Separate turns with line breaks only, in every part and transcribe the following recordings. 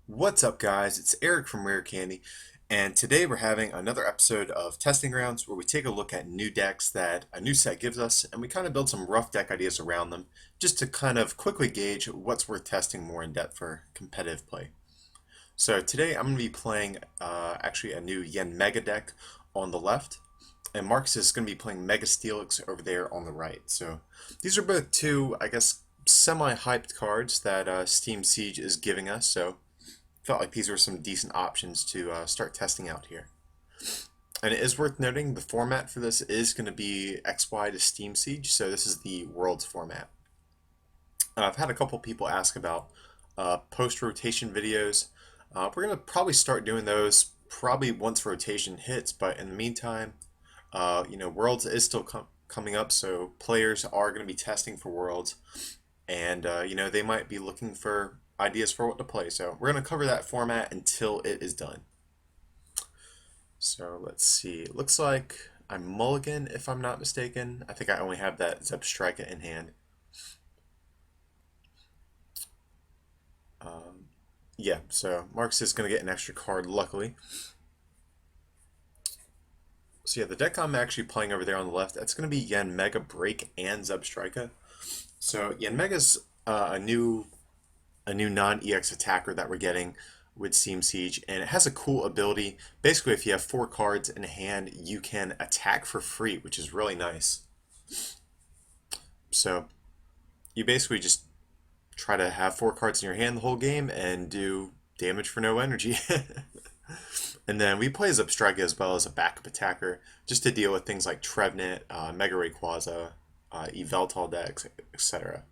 What's up, guys? It's Eric from Rare Candy, and today we're having another episode of Testing Grounds where we take a look at new decks that a new set gives us and we kind of build some rough deck ideas around them just to kind of quickly gauge what's worth testing more in depth for competitive play. So today I'm going to be playing actually a new Yanmega deck on the left, and Marcus is going to be playing Mega Steelix over there on the right. So these are both two, I guess, semi-hyped cards that Steam Siege is giving us. So felt like these were some decent options to start testing out here. And it is worth noting the format for this is going to be XY to Steam Siege, so this is the Worlds format. I've had a couple people ask about post-rotation videos. We're going to probably start doing those probably once rotation hits, but in the meantime, Worlds is still coming up, so players are going to be testing for Worlds, and they might be looking for ideas for what to play. So we're going to cover that format until it is done. So let's see. It looks like I'm mulligan if I'm not mistaken. I think I only have that Zebstrika in hand. Yeah, so Marcus is going to get an extra card, luckily. So yeah, the deck I'm actually playing over there on the left, that's going to be Yanmega BREAK and Zebstrika. So Yanmega's a new non-EX attacker that we're getting with Steam Siege, and it has a cool ability. Basically, if you have 4 cards in hand, you can attack for free, which is really nice. So you basically just try to have 4 cards in your hand the whole game and do damage for no energy. And then we play Zebstrika as well as a backup attacker, just to deal with things like Trevenant, Mega Rayquaza, Yveltal decks, etc.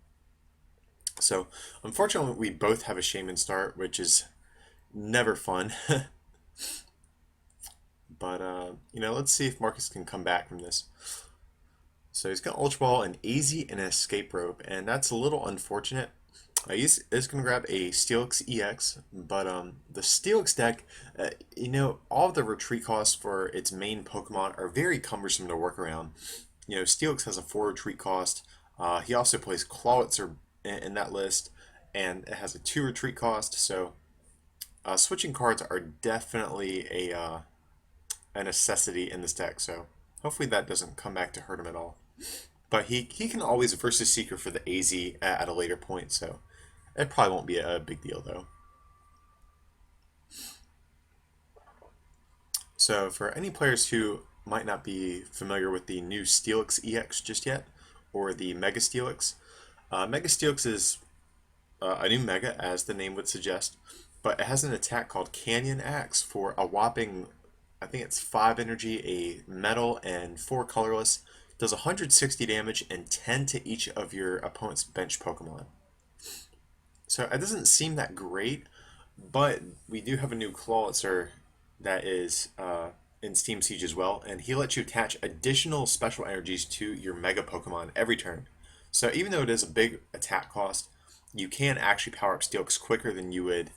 So unfortunately, we both have a Shaman start, which is never fun. But let's see if Marcus can come back from this. So he's got Ultra Ball, an AZ, and an Escape Rope, and that's a little unfortunate. He's going to grab a Steelix EX, but the Steelix deck, all of the retreat costs for its main Pokemon are very cumbersome to work around. Steelix has a 4 retreat cost. He also plays Clawitzer in that list, and it has a 2 retreat cost. So switching cards are definitely a necessity in this deck. So hopefully that doesn't come back to hurt him at all. But he can always Versus Seeker for the AZ at a later point, so it probably won't be a big deal though. So for any players who might not be familiar with the new Steelix EX just yet, or the Mega Steelix, Mega Steelix is a new Mega, as the name would suggest, but it has an attack called Canyon Axe for a whopping, I think it's 5 energy, a metal, and 4 colorless. Does 160 damage and 10 to each of your opponent's bench Pokemon. So it doesn't seem that great, but we do have a new Clawitzer that is in Steam Siege as well, and he lets you attach additional special energies to your Mega Pokemon every turn. So even though it is a big attack cost, you can actually power up Steelix quicker than you would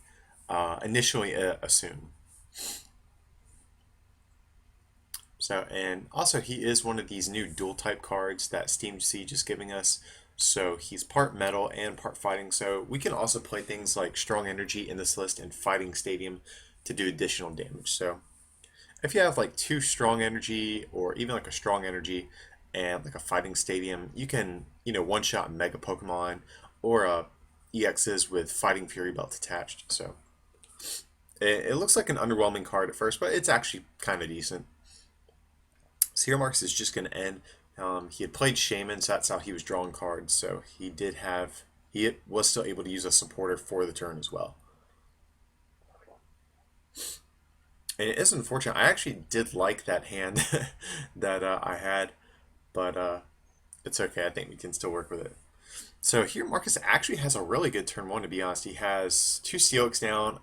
initially assume. So, and also he is one of these new dual type cards that Steam Siege is giving us. So he's part metal and part fighting. So we can also play things like Strong Energy in this list and Fighting Stadium to do additional damage. So if you have like 2 Strong Energy or even like a Strong Energy and like a Fighting Stadium, you can, one-shot Mega Pokemon or EXs with Fighting Fury Belt attached. So it looks like an underwhelming card at first, but it's actually kind of decent. So here Marcus is just going to end. He had played Shaman, so that's how he was drawing cards. So he was still able to use a supporter for the turn as well. And it is unfortunate. I actually did like that hand that I had, but it's okay. I think we can still work with it. So here Marcus actually has a really good turn 1, to be honest. He has 2 Steelix down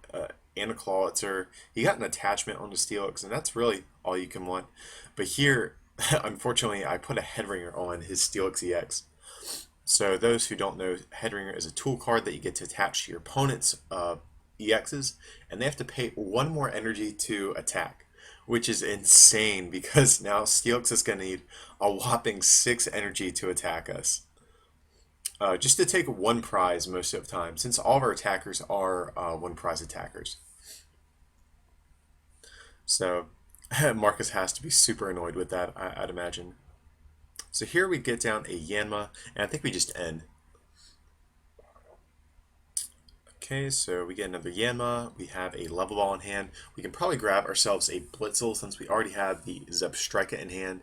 and a Clawitzer. He got an attachment on the Steelix, and that's really all you can want. But here, unfortunately, I put a Headringer on his Steelix EX. So those who don't know, Headringer is a tool card that you get to attach to your opponent's EXs, and they have to pay 1 more energy to attack, which is insane because now Steelix is going to need a whopping 6 energy to attack us. just to take one prize most of the time, since all of our attackers are one prize attackers. So Marcus has to be super annoyed with that, I'd imagine. So here we get down a Yanma, and I think we just end. Okay, so we get another Yanma, we have a level ball in hand. We can probably grab ourselves a Blitzel since we already have the Zebstrika in hand.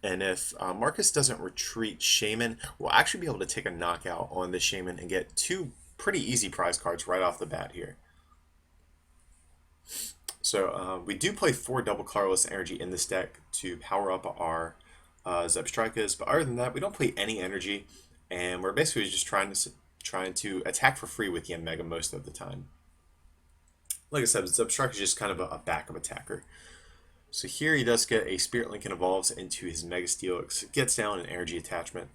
And if Marcus doesn't retreat Shaman, we'll actually be able to take a knockout on the Shaman and get two pretty easy prize cards right off the bat here. So we do play 4 double colorless energy in this deck to power up our Zebstrikas, but other than that, we don't play any energy, and we're basically just trying to attack for free with Yanmega most of the time. Like I said, Zebstrika is just kind of a backup attacker. So here he does get a Spirit Link and evolves into his Mega Steelix. Gets down an energy attachment.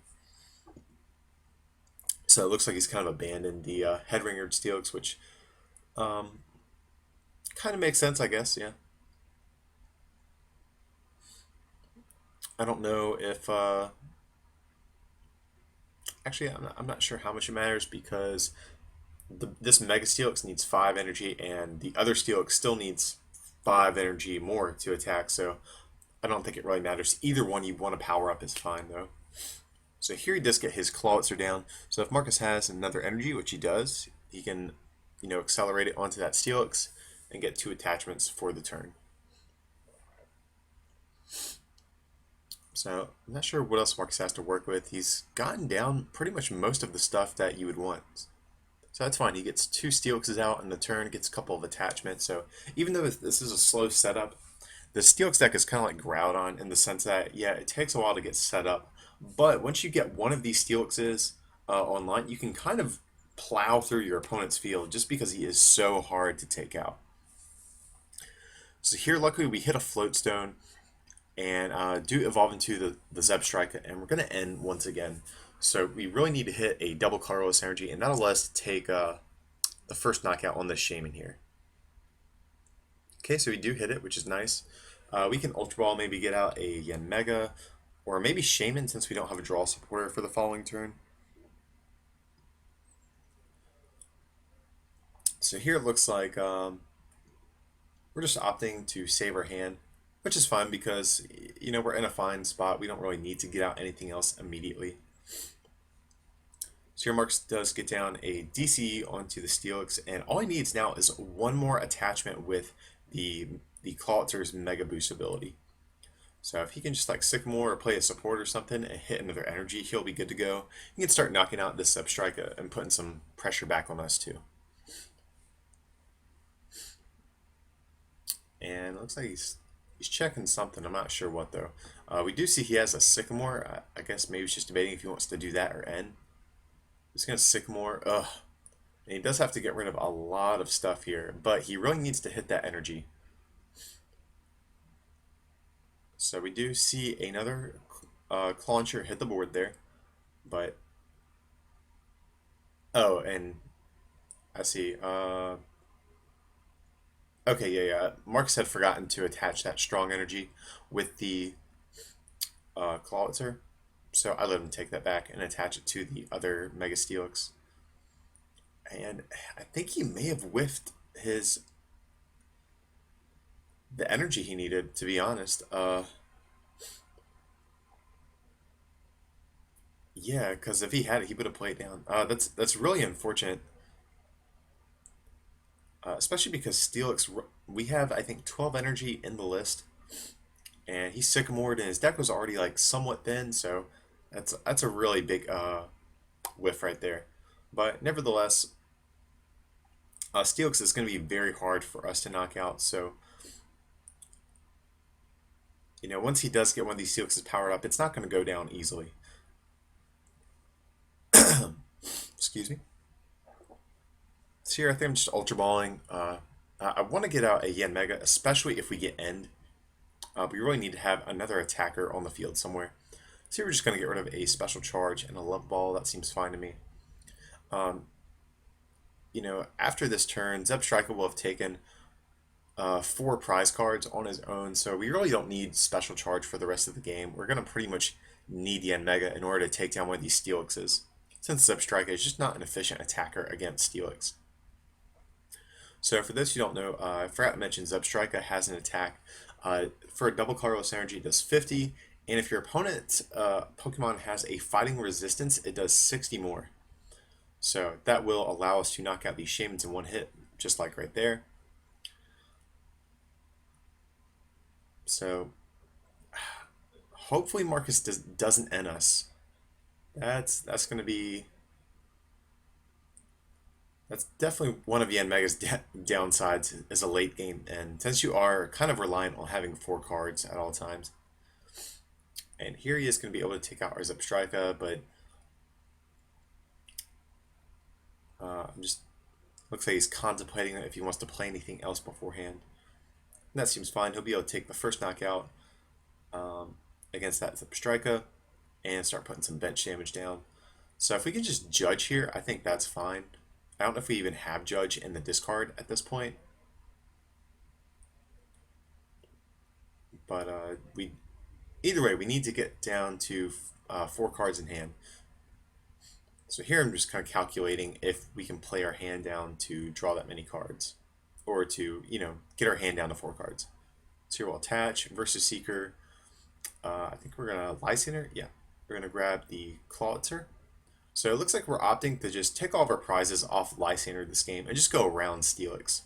So it looks like he's kind of abandoned the Headringered Steelix, which kind of makes sense, I guess, yeah. I don't know if... actually, I'm not sure how much it matters because this Mega Steelix needs 5 energy, and the other Steelix still needs 5 energy more to attack, so I don't think it really matters. Either one you want to power up is fine, though. So here he does get his Clawitzer down. So if Marcus has another energy, which he does, he can, accelerate it onto that Steelix and get 2 attachments for the turn. So I'm not sure what else Marcus has to work with. He's gotten down pretty much most of the stuff that you would want. So that's fine. He gets 2 Steelixes out in the turn, gets a couple of attachments. So even though this is a slow setup, the Steelix deck is kind of like Groudon in the sense that, yeah, it takes a while to get set up. But once you get one of these Steelixes online, you can kind of plow through your opponent's field just because he is so hard to take out. So here, luckily, we hit a Float Stone and do evolve into the Zebstrika, and we're going to end once again. So we really need to hit a double colorless energy, and that'll let us take the first knockout on this Shaman here. Okay, so we do hit it, which is nice. We can Ultra Ball, maybe get out a Yanmega, or maybe Shaman since we don't have a draw supporter for the following turn. So here it looks like we're just opting to save our hand, which is fine because, we're in a fine spot. We don't really need to get out anything else immediately. So here Marcus does get down a DCE onto the Steelix, and all he needs now is one more attachment with the Clawitzer's Mega Boost ability. So if he can just like Sycamore or play a support or something and hit another energy, he'll be good to go. He can start knocking out this Zebstrika and putting some pressure back on us too. And it looks like he's checking something. I'm not sure what though. We do see he has a Sycamore. I guess maybe he's just debating if he wants to do that or end. He's gonna Sycamore. Ugh. And he does have to get rid of a lot of stuff here, but he really needs to hit that energy. So we do see another Clauncher hit the board there, but oh, and I see. Okay, yeah. Marcus had forgotten to attach that strong energy with the Clawitzer, so I let him take that back and attach it to the other Mega Steelix. And I think he may have whiffed the energy he needed, to be honest. Yeah, because if he had it, he would have played down. That's really unfortunate, especially because Steelix, we have I think 12 energy in the list, and he's Sycamored, and his deck was already like somewhat thin, so that's a really big whiff right there. But nevertheless, Steelix is going to be very hard for us to knock out. So once he does get one of these Steelixes powered up, it's not going to go down easily. Excuse me. So here I think I'm just Ultra Balling. I want to get out a Yanmega, especially if we get End. We really need to have another attacker on the field somewhere. So we're just going to get rid of a Special Charge and a Love Ball. That seems fine to me. After this turn, Zebstrika will have taken 4 prize cards on his own, so we really don't need Special Charge for the rest of the game. We're going to pretty much need Yanmega in order to take down one of these Steelixes. since Zebstrika is just not an efficient attacker against Steelix. So for those who don't know, I forgot to mention Zebstrika has an attack. For a double colorless energy, it does 50, and if your opponent's Pokemon has a fighting resistance, it does 60 more. So that will allow us to knock out these Shamans in one hit, just like right there. So hopefully Marcus doesn't end us. That's going to be That's definitely one of Yanmega's downsides is a late game, and since you are kind of reliant on having 4 cards at all times. And here he is going to be able to take out our Zebstrika, but I'm just looks like he's contemplating if he wants to play anything else beforehand. And that seems fine. He'll be able to take the first knockout against that Zebstrika and start putting some bench damage down. So if we can just judge here, I think that's fine. I don't know if we even have judge in the discard at this point, but we either way we need to get down to 4 cards in hand. So here I'm just kind of calculating if we can play our hand down to draw that many cards, or to get our hand down to 4 cards. So here we'll attach versus Seeker. I think we're gonna Lysander. Yeah, we're gonna grab the Clawitzer. So it looks like we're opting to just take all of our prizes off Lysander this game and just go around Steelix.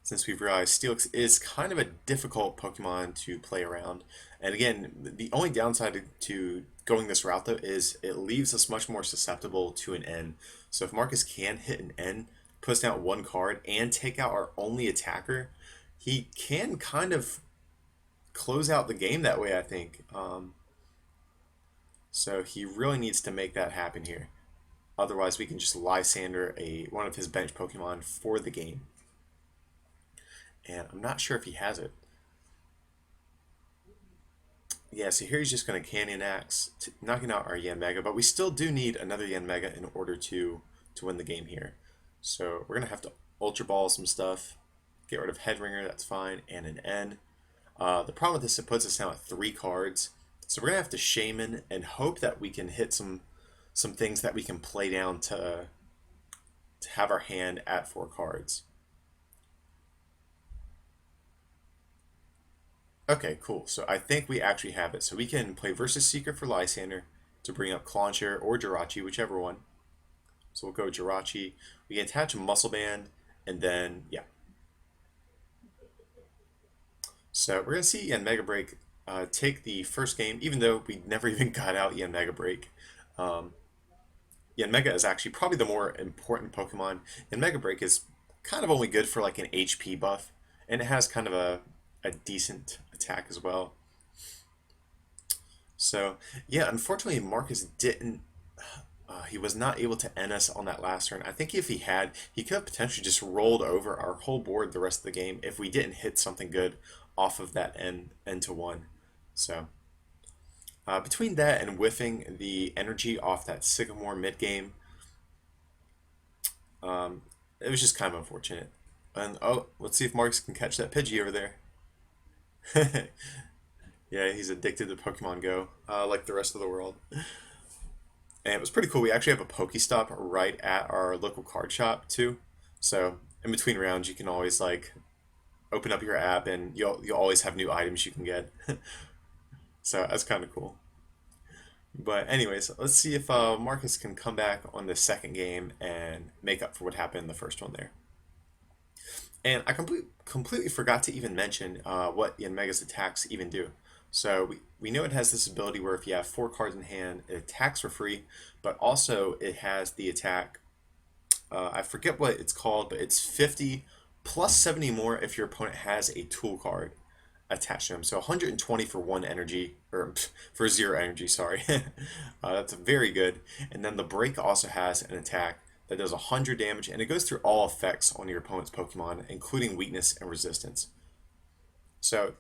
Since we've realized Steelix is kind of a difficult Pokemon to play around. And again, the only downside to going this route though is it leaves us much more susceptible to an N. So if Marcus can hit an N, puts down 1 card, and take out our only attacker, he can kind of close out the game that way, I think. So he really needs to make that happen here. Otherwise, we can just Lysander one of his bench Pokemon for the game. And I'm not sure if he has it. Yeah, so here he's just going to Canyon Axe, knocking out our Yanmega, but we still do need another Yanmega in order to win the game here. So we're going to have to Ultra Ball some stuff, get rid of Headringer, that's fine, and an N. The problem with this, it puts us now at 3 cards. So we're going to have to Shaman and hope that we can hit some things that we can play down to have our hand at 4 cards. Okay, cool. So I think we actually have it. So we can play versus Seeker for Lysander to bring up Clauncher or Jirachi, whichever one. So we'll go Jirachi. We can attach a Muscle Band, and then, yeah. So we're going to see Yanmega BREAK take the first game, even though we never even got out Yanmega BREAK. Yanmega is actually probably the more important Pokemon. Yanmega BREAK is kind of only good for like an HP buff, and it has kind of a decent attack as well. So yeah, unfortunately Marcus didn't. He was not able to end us on that last turn. I think if he had, he could have potentially just rolled over our whole board the rest of the game if we didn't hit something good off of that N to 1. So between that and whiffing the energy off that Sycamore mid game, it was just kind of unfortunate. And oh, let's see if Marcus can catch that Pidgey over there. Yeah, he's addicted to Pokemon Go, like the rest of the world. And it was pretty cool. We actually have a Pokestop right at our local card shop too. So in between rounds, you can always like open up your app, and you'll always have new items you can get. So that's kind of cool. But anyways, let's see if Marcus can come back on the second game and make up for what happened in the first one there. And I completely forgot to even mention what Yanmega's attacks even do. So we know it has this ability where if you have 4 cards in hand, it attacks for free, but also it has the attack, I forget what it's called, but it's 50 plus 70 more if your opponent has a tool card attached to them. So 120 for 1 energy, or for 0 energy, sorry. That's very good. And then the break also has an attack that does 100 damage, and it goes through all effects on your opponent's Pokemon, including weakness and resistance. So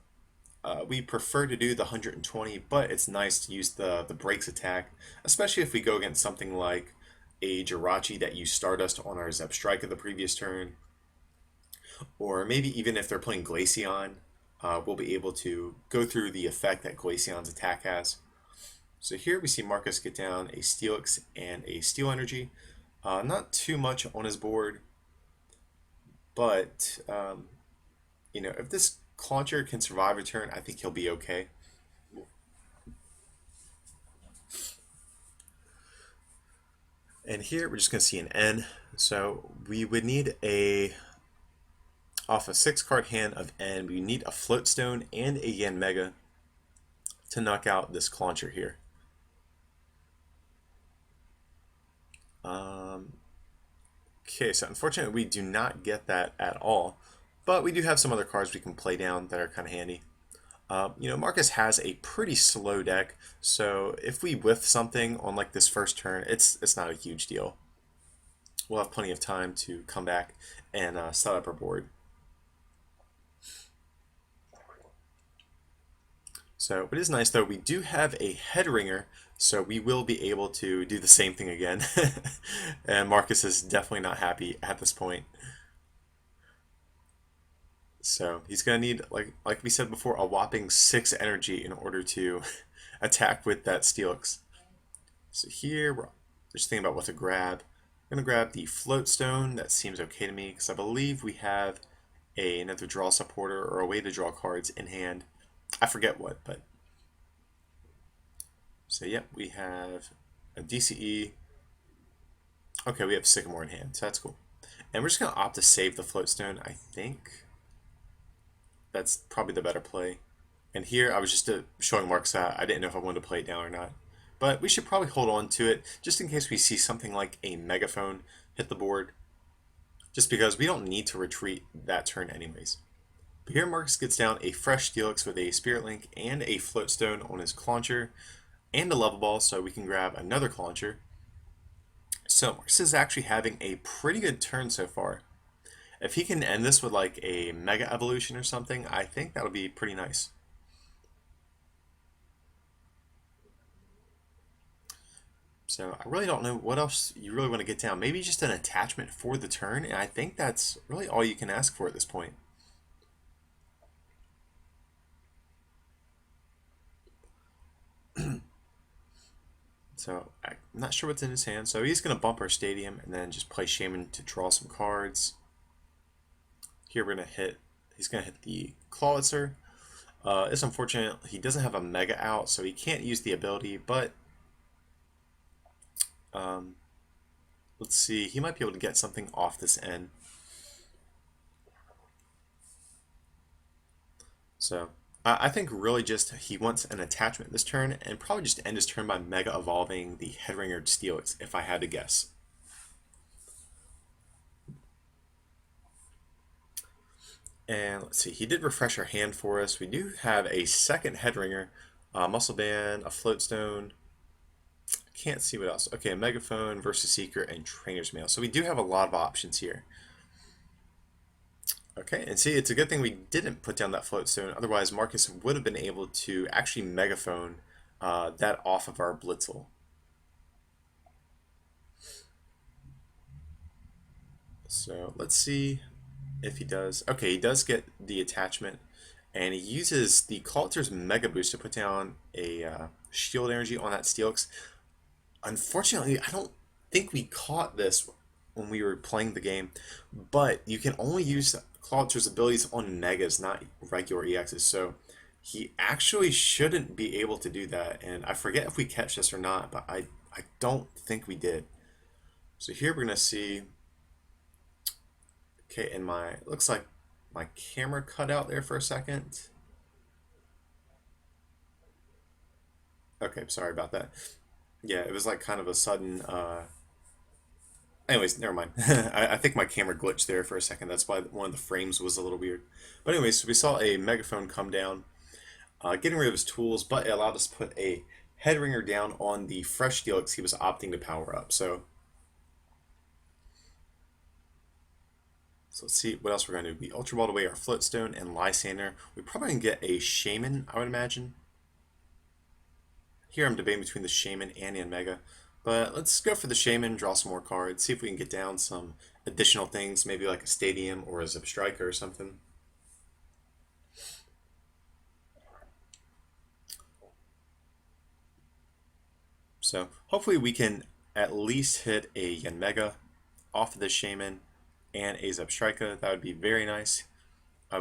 we prefer to do the 120, but it's nice to use the breaks attack, especially if we go against something like a Jirachi that used Stardust on our Zebstrika the previous turn, or maybe even if they're playing Glaceon, we'll be able to go through the effect that Glaceon's attack has. So here we see Marcus get down a Steelix and a Steel Energy. Not too much on his board, but if this Clauncher can survive a turn, I think he'll be okay. And here we're just going to see an N. So we would need off a 6-card hand of N, we need a Floatstone and a Yanmega to knock out this Clauncher here. Okay, so unfortunately we do not get that at all, but we do have some other cards we can play down that are kind of handy. Marcus has a pretty slow deck, so if we whiff something on like this first turn, it's not a huge deal. We'll have plenty of time to come back and set up our board. So it is nice though, we do have a head ringer, so we will be able to do the same thing again. And Marcus is definitely not happy at this point. So he's gonna need, like we said before, a whopping 6 energy in order to attack with that Steelix. So here we're just thinking about what to grab. I'm gonna grab the Floatstone. That seems okay to me because I believe we have another draw supporter or a way to draw cards in hand. I forget what, but so yep, we have a DCE. Okay, we have Sycamore in hand, so that's cool. And we're just gonna opt to save the Floatstone, I think. That's probably the better play. And here I was just showing Mark's that I didn't know if I wanted to play it down or not. But we should probably hold on to it just in case we see something like a Megaphone hit the board. Just because we don't need to retreat that turn anyways. But here Marcus gets down a fresh Steelix with a Spirit Link and a Floatstone on his Clauncher and a Level Ball, so we can grab another Clauncher. So Marcus is actually having a pretty good turn so far. If he can end this with like a Mega Evolution or something, I think that would be pretty nice. So I really don't know what else you really want to get down. Maybe just an attachment for the turn, and I think that's really all you can ask for at this point. So I'm not sure what's in his hand. So he's going to bump our Stadium and then just play Shaman to draw some cards. Here we're going to hit, he's going to hit the Clawitzer. It's unfortunate he doesn't have a Mega out, so he can't use the ability, but let's see, he might be able to get something off this end. So I think really just he wants an attachment this turn and probably just end his turn by Mega Evolving the Headringered Steelix, if I had to guess. And let's see, he did refresh our hand for us. We do have a second Headringer, Muscle Band, a Floatstone. Can't see what else. Okay, a Megaphone, Versus Seeker, and Trainer's Mail. So we do have a lot of options here. Okay, and see, it's a good thing we didn't put down that Floatstone. Otherwise, Marcus would have been able to actually Megaphone that off of our Blitzel. So let's see if he does. Okay, he does get the attachment, and he uses the Clawitter's Mega Boost to put down a Shield Energy on that Steelix. Unfortunately, I don't think we caught this when we were playing the game, but you can only use Clawitter's abilities on Megas, not regular EXs, so he actually shouldn't be able to do that, and I forget if we catch this or not, but I don't think we did. So here we're going to see, okay, and looks like my camera cut out there for a second. Okay, sorry about that. Yeah, it was like kind of a sudden anyways, never mind. I think my camera glitched there for a second. That's why one of the frames was a little weird. But anyways, so we saw a Megaphone come down, getting rid of his tools, but it allowed us to put a Headringer down on the fresh Steelix he was opting to power up. So let's see what else we're going to do. We Ultra Ball away our Floatstone and Lysander. We probably can get a Shaman, I would imagine. Here I'm debating between the Shaman and Yanmega. But let's go for the Shaman, draw some more cards, see if we can get down some additional things, maybe like a Stadium or a Zip Striker or something. So hopefully we can at least hit a Yanmega off of this Shaman and a Zebstrika. That would be very nice.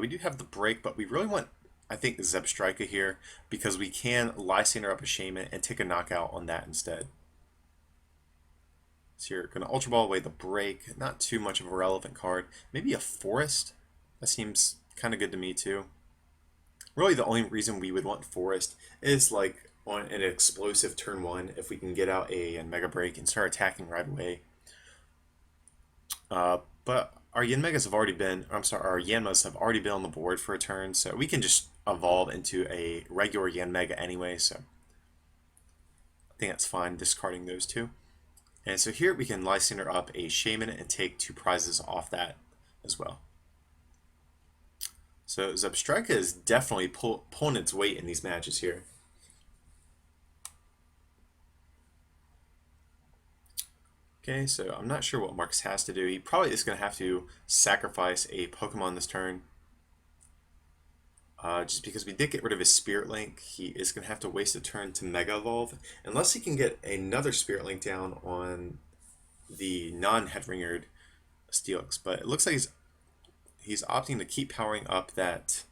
We do have the break, but we really want, I think, the Zebstrika here because we can Lysander up a Shaman and take a knockout on that instead. So you're going to Ultra Ball away the break. Not too much of a relevant card. Maybe a Forest. That seems kind of good to me too. Really the only reason we would want Forest is like on an explosive turn 1 if we can get out a Mega Break and start attacking right away. But our Yanmegas have already been, I'm sorry, our Yanmas have already been on the board for a turn, so we can just evolve into a regular Yanmega anyway, so I think that's fine, discarding those two. And so here we can Lysander up a Shaman and take 2 prizes off that as well. So Zebstrika is definitely pulling its weight in these matches here. Okay, so I'm not sure what Marcus has to do. He probably is going to have to sacrifice a Pokemon this turn. Just because we did get rid of his Spirit Link, he is going to have to waste a turn to Mega Evolve. Unless he can get another Spirit Link down on the non-Headringered Steelix. But it looks like he's opting to keep powering up that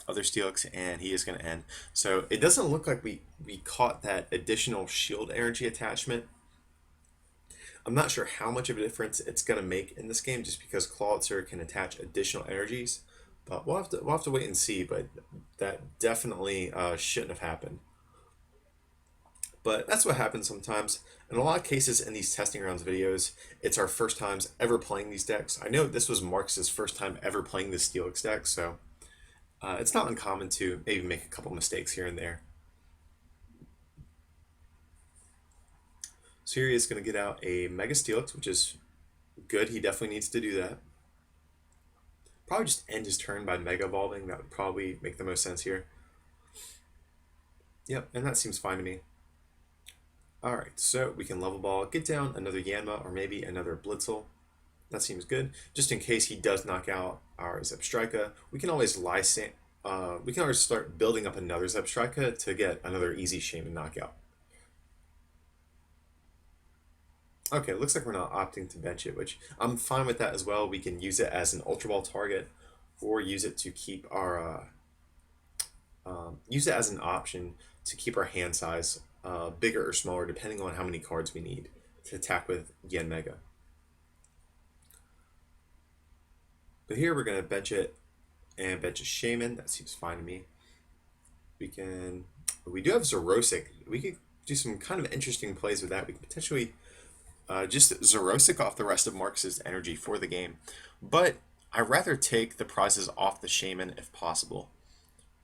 other Steelix, and he is going to end. So it doesn't look like we caught that additional shield energy attachment. I'm not sure how much of a difference it's going to make in this game, just because Clawitzer can attach additional energies. But we'll have to wait and see. But that definitely shouldn't have happened. But that's what happens sometimes. In a lot of cases in these testing rounds videos, it's our first times ever playing these decks. I know this was Marcus's first time ever playing this Steelix deck, so it's not uncommon to maybe make a couple mistakes here and there. So here he is going to get out a Mega Steelix, which is good. He definitely needs to do that. Probably just end his turn by Mega Evolving. That would probably make the most sense here. Yep, and that seems fine to me. Alright, so we can Level Ball, get down another Yanma or maybe another Blitzel. That seems good. Just in case he does knock out our Zebstrika, we can always start building up another Zebstrika to get another easy Shaman knockout. Okay, looks like we're not opting to bench it, which I'm fine with that as well. We can use it as an Ultra Ball target, or use it to keep our use it as an option to keep our hand size bigger or smaller, depending on how many cards we need to attack with Yanmega. But here we're going to bench it and bench a Shaman. That seems fine to me. We do have Zerosic. We could do some kind of interesting plays with that. We can potentially just Zerosic off the rest of Marcus's energy for the game. But I'd rather take the prizes off the Shaman if possible,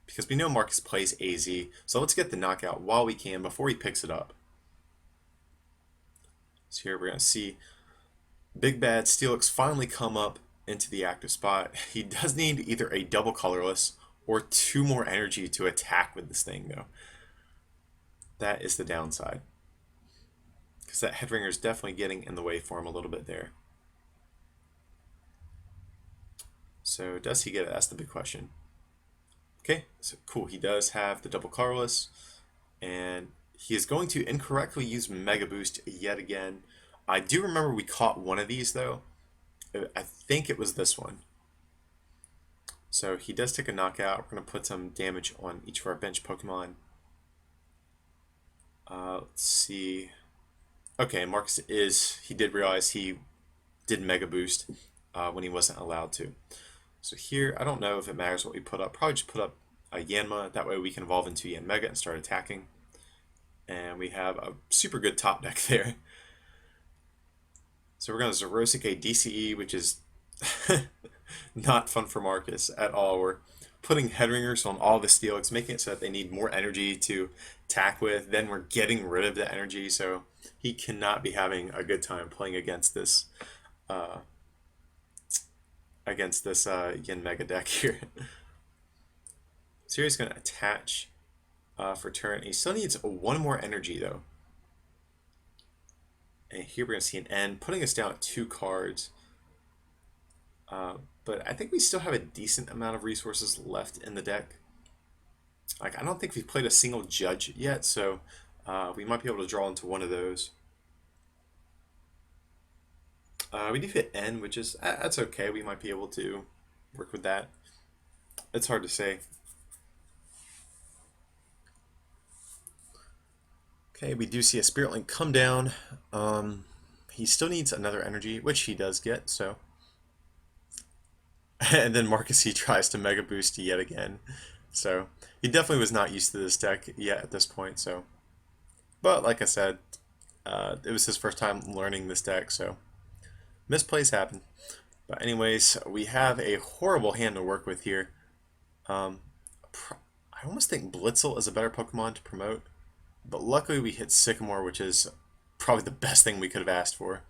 because we know Marcus plays AZ, so let's get the knockout while we can before he picks it up. So here we're going to see Big Bad Steelix finally come up into the active spot. He does need either a double colorless or 2 more energy to attack with this thing, though. That is the downside, because that Headringer is definitely getting in the way for him a little bit there. So does he get it? That's the big question. Okay, so cool. He does have the double colorless, and he is going to incorrectly use Mega Boost yet again. I do remember we caught one of these, though. I think it was this one. So he does take a knockout. We're going to put some damage on each of our bench Pokemon. Let's see. Okay, Marcus he did realize he did Mega Boost when he wasn't allowed to. So here, I don't know if it matters what we put up. Probably just put up a Yanma. That way we can evolve into Yanmega and start attacking. And we have a super good top deck there. So we're going to Zerosic a DCE, which is not fun for Marcus at all. We're putting Headringers on all the Steelix, making it so that they need more energy to attack with. Then we're getting rid of the energy, so he cannot be having a good time playing against this Yanmega deck here. So he's going to attach for turn. He still needs 1 more energy, though. And here we're going to see an end, putting us down at 2 cards. But I think we still have a decent amount of resources left in the deck. Like, I don't think we've played a single Judge yet, so We might be able to draw into one of those. We do hit N, which is that's okay. We might be able to work with that. It's hard to say. Okay, we do see a Spirit Link come down. He still needs another energy, which he does get, so. And then Marcus, he tries to Mega Boost yet again. So, he definitely was not used to this deck yet at this point, so. But, like I said, it was his first time learning this deck, so. Misplays happen. But anyways, we have a horrible hand to work with here. Um, I almost think Blitzel is a better Pokemon to promote. But luckily we hit Sycamore, which is probably the best thing we could have asked for.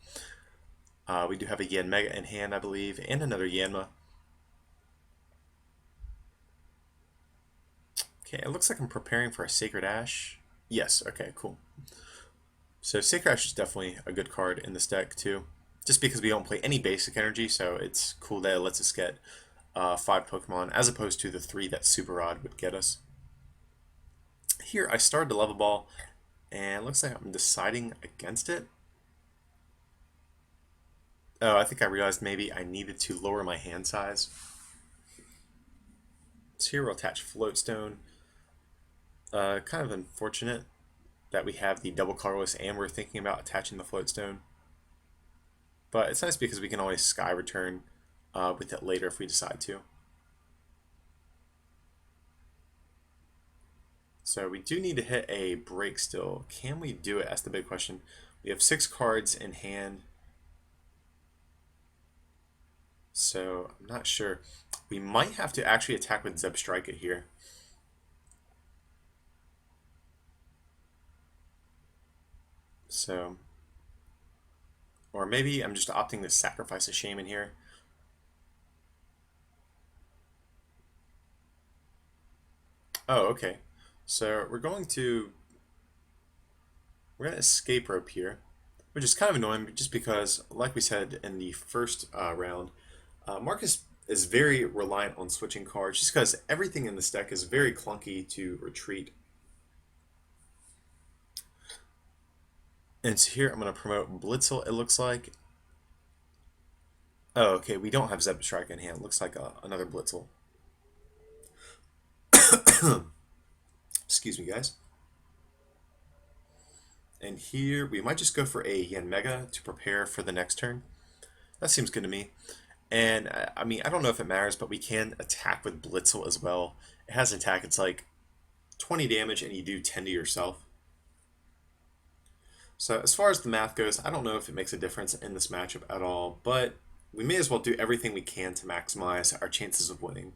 We do have a Yanmega in hand, I believe, and another Yanma. Okay, it looks like I'm preparing for a Sacred Ash. Yes, okay, cool. So Sacred Ash is definitely a good card in this deck too. Just because we don't play any basic energy, so it's cool that it lets us get 5 Pokemon as opposed to the 3 that Super Rod would get us. Here I started to Level Ball, and it looks like I'm deciding against it. Oh, I think I realized maybe I needed to lower my hand size. So here we'll attach Floatstone. Kind of unfortunate that we have the double colorless and we're thinking about attaching the Floatstone. But it's nice because we can always Sky Return with it later if we decide to. So we do need to hit a break still. Can we do it? That's the big question. We have 6 cards in hand. So I'm not sure. We might have to actually attack with Zebstrika here. So, or maybe I'm just opting to sacrifice a Shaman here. Oh, okay. So we're gonna escape rope here, which is kind of annoying just because, like we said in the first round, Marcus is very reliant on switching cards just because everything in this deck is very clunky to retreat. And so here I'm going to promote Blitzel, it looks like. Oh, okay, we don't have Zebstrika in hand. It looks like another Blitzel. Excuse me, guys. And here we might just go for a Yanmega to prepare for the next turn. That seems good to me. And I mean, I don't know if it matters, but we can attack with Blitzel as well. It has an attack, it's like 20 damage and you do 10 to yourself. So as far as the math goes, I don't know if it makes a difference in this matchup at all, but we may as well do everything we can to maximize our chances of winning.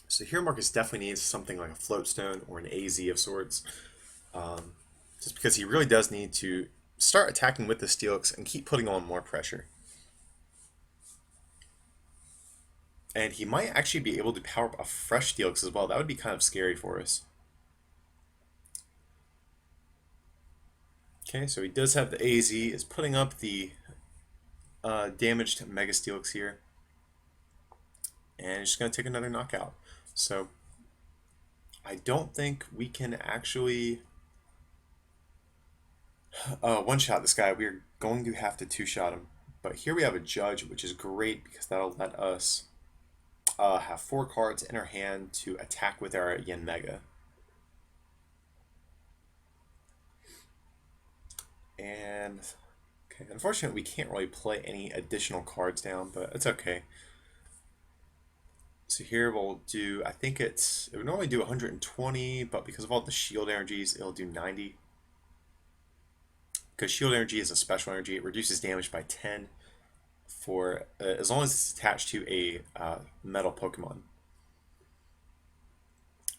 So here Marcus definitely needs something like a Floatstone or an AZ of sorts, just because he really does need to start attacking with the Steelix and keep putting on more pressure. And he might actually be able to power up a fresh Steelix as well. That would be kind of scary for us. Okay, so he does have the AZ, is putting up the damaged Mega Steelix here. And he's just going to take another knockout. So I don't think we can actually one-shot this guy. We're going to have to two-shot him. But here we have a Judge, which is great because that'll let us have 4 cards in our hand to attack with our Yanmega. And okay, unfortunately, we can't really play any additional cards down, but it's okay. So here we'll do, I think it would normally do 120, but because of all the shield energies, it'll do 90. Because shield energy is a special energy, it reduces damage by 10 for as long as it's attached to a metal Pokemon.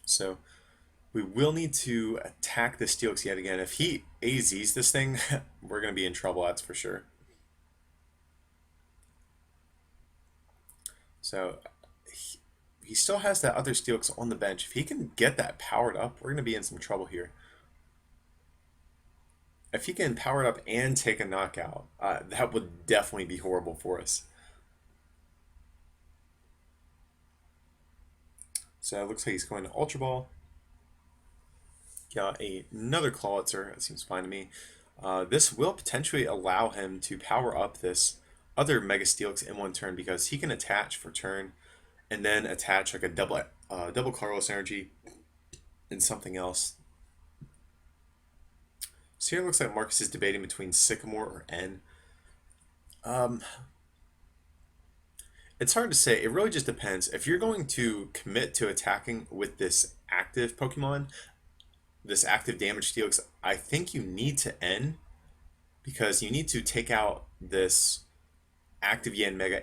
So we will need to attack the Steelix yet again. If he AZs this thing, we're going to be in trouble, that's for sure. So he still has that other Steelix on the bench. If he can get that powered up, we're going to be in some trouble here. If he can power it up and take a knockout, that would definitely be horrible for us. So it looks like he's going to Ultra Ball. Yeah, another Clawitzer, it seems fine to me. This will potentially allow him to power up this other Mega Steelix in one turn because he can attach for turn and then attach like a double Carlos energy and something else. So here it looks like Marcus is debating between Sycamore or N. Um, it's hard to say. It really just depends. If you're going to commit to attacking with this active Pokemon, this active damage Steelix, I think you need to N because you need to take out this active Yanmega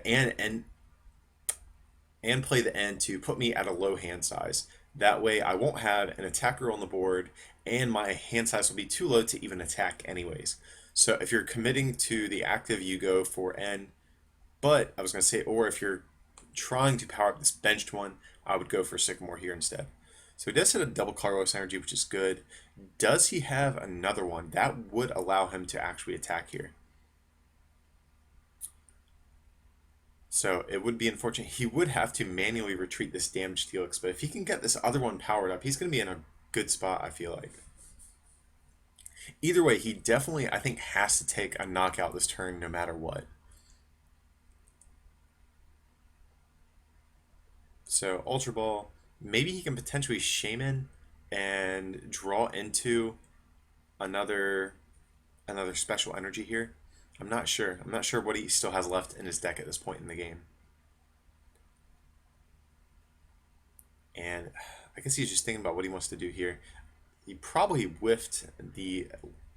and play the N to put me at a low hand size. That way I won't have an attacker on the board and my hand size will be too low to even attack anyways. So if you're committing to the active, you go for N. But I was going to say, or if you're trying to power up this benched one, I would go for Sycamore here instead. So he does hit a double Carlos energy, which is good. Does he have another one? That would allow him to actually attack here. So it would be unfortunate. He would have to manually retreat this damaged Helix, but if he can get this other one powered up, he's going to be in a good spot, I feel like. Either way, he definitely, I think, has to take a knockout this turn no matter what. So Ultra Ball, maybe he can potentially Shaman and draw into another special energy here. I'm not sure. I'm not sure what he still has left in his deck at this point in the game. And I guess he's just thinking about what he wants to do here. He probably whiffed the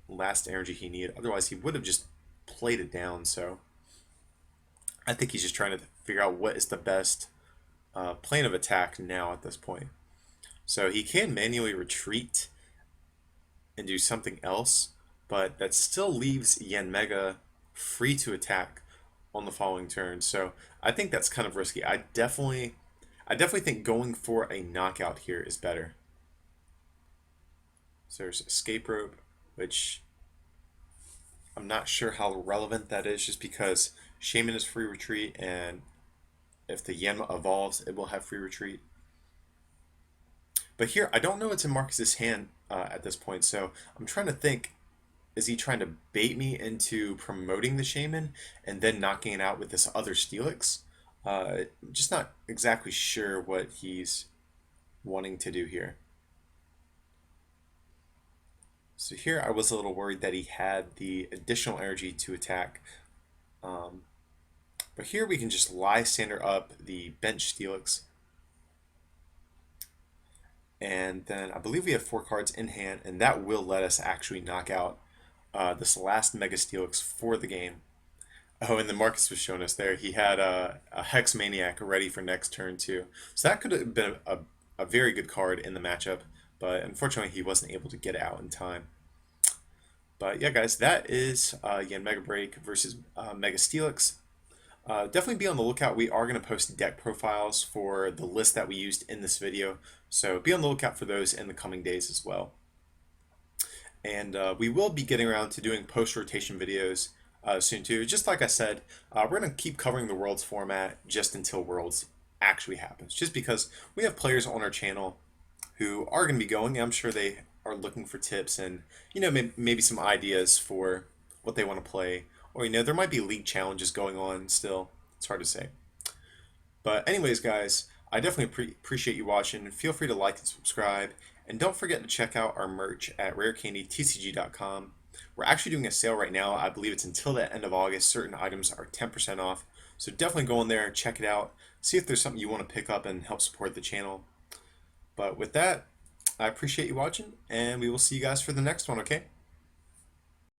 last energy he needed. Otherwise, he would have just played it down. So I think he's just trying to figure out what is the best plane of attack now at this point. So he can manually retreat and do something else, but that still leaves Yanmega free to attack on the following turn. So I think that's kind of risky. I definitely think going for a knockout here is better. So there's Escape Rope, which I'm not sure how relevant that is just because Shaman is free retreat, and if the Yanma evolves, it will have free retreat. But here, I don't know what's in Marcus's hand at this point, so I'm trying to think, is he trying to bait me into promoting the Shaman and then knocking it out with this other Steelix? Just not exactly sure what he's wanting to do here. So here I was a little worried that he had the additional energy to attack. But here we can just Lysander up the bench Steelix. And then I believe we have 4 cards in hand, and that will let us actually knock out this last Mega Steelix for the game. Oh, and then Marcus was showing us there. He had a Hex Maniac ready for next turn too. So that could have been a very good card in the matchup, but unfortunately he wasn't able to get it out in time. But yeah, guys, that is Yanmega BREAK versus Mega Steelix. Definitely be on the lookout. We are going to post deck profiles for the list that we used in this video, so be on the lookout for those in the coming days as well. And we will be getting around to doing post-rotation videos soon too. Just like I said, we're going to keep covering the Worlds format just until Worlds actually happens, just because we have players on our channel who are going to be going. I'm sure they are looking for tips and, you know, maybe some ideas for what they want to play. Or, you know, there might be league challenges going on still. It's hard to say. But anyways, guys, I definitely appreciate you watching. Feel free to like and subscribe. And don't forget to check out our merch at rarecandytcg.com. We're actually doing a sale right now. I believe it's until the end of August. Certain items are 10% off. So definitely go in there and check it out. See if there's something you want to pick up and help support the channel. But with that, I appreciate you watching, and we will see you guys for the next one, okay?